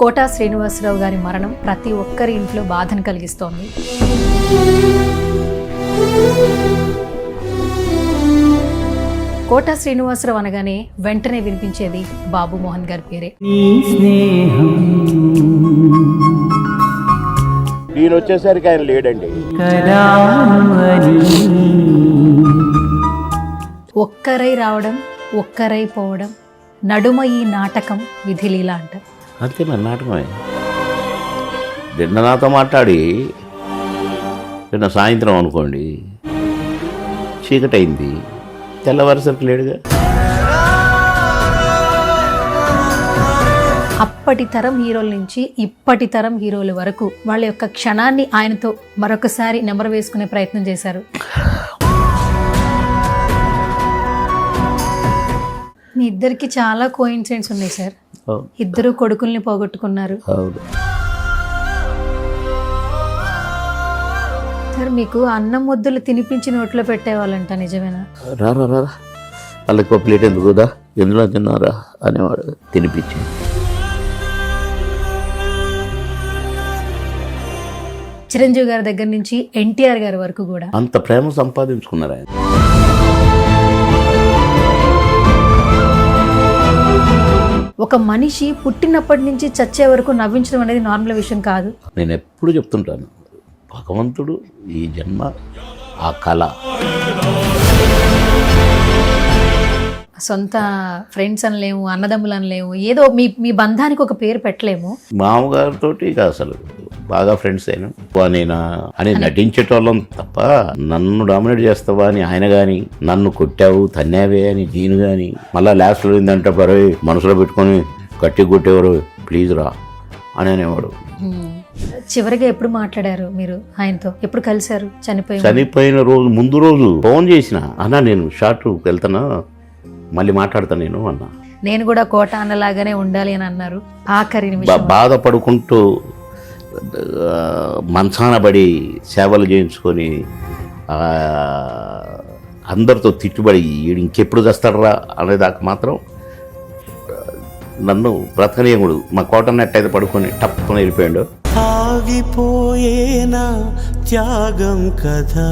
Quota Srinivasarao గారి మరణం ప్రతి ఒక్కరి ఇంట్లో బాధను కలిగిస్తోంది. కోటా శ్రీనివాసరావు అనగానే వెంటనే వినిపించేది బాబు మోహన్ గారి పేరే. నేను వచ్చేసరికి ఆయన లేడండి. ఒక్కరై రావడం, ఒక్కరై పోవడం, నడుమ ఈ నాటకం విధిలీల అంట. అంతే మరి నాటకమే. నిన్న నాతో మాట్లాడి నిన్న సాయంత్రం అనుకోండి చీకటి అయింది, తెల్లవారుసరికి లేడుగా. అప్పటి తరం హీరోల నుంచి ఇప్పటి తరం హీరోల వరకు వాళ్ళ యొక్క క్షణాన్ని ఆయనతో మరొకసారి నెమరు వేసుకునే ప్రయత్నం చేశారు. మీ ఇద్దరికి చాలా కోఇన్సిడెంట్స్ ఉన్నాయి సార్. ఇద్దరు కొడుకుల్ని పోగొట్టుకున్నారు సార్. మీకు అన్నం ముద్దలు తినిపించి నోట్లో పెట్టేవాళ్ళంట, నిజమేనా? రారా వాళ్ళకి ఒక ప్లేట్ ఎందుకుదా, ఎందులో తిన్నారా అనేవాడు తినిపించి. చిరంజీవి గారి దగ్గర నుంచి ఎన్టీఆర్ గారి వరకు కూడా అంత ప్రేమ సంపాదించుకున్నారు ఆయన. ఒక మనిషి పుట్టినప్పటి నుంచి చచ్చే వరకు నవ్వించడం అనేది నార్మల్ విషయం కాదు. నేను ఎప్పుడు చెప్తుంటాను, భగవంతుడు ఈ జన్మ ఆ కళ. సొంత ఫ్రెండ్స్ అనలేము, అన్నదమ్ములు అనలేము, ఏదో మీ బంధానికి ఒక పేరు పెట్టలేము. మామగారితో అసలు బాగా ఫ్రెండ్స్ అయినా నేనా అని నటించేటోళ్ళం తప్ప నన్ను డామినేట్ చేస్తావా అని ఆయన కానీ, నన్ను కొట్టావు తన్నావే అని జీను కానీ, మళ్ళీ లాస్ట్లో ఏంటంటే పరే మనసులో పెట్టుకొని గట్టి కొట్టేవారు, ప్లీజ్ రా అని అనేవాడు. చివరిగా ఎప్పుడు మాట్లాడారు మీరు ఆయనతో? ఎప్పుడు కలిశారు? చనిపోయిన రోజు ముందు రోజు ఫోన్ చేసిన, అన్నా నేను షార్ట్ వెళ్తానా, మళ్ళీ మాట్లాడతాను నేను అన్నా. నేను కూడా కోట అన్నలాగానే ఉండాలి అని అన్నారు. ఆఖరి బాధపడుకుంటూ మంచాన పడి సేవలు చేయించుకొని అందరితో తిట్టుబడి ఇంకెప్పుడు తెస్తాడరా అనేదాకా మాత్రం నన్ను బ్రతకనీయకుడు. మా కోట నెట్టయితే పడుకొని టప్పుకొని వెళ్ళిపోయాడు. ఆగిపోయేనా త్యాగం కదా.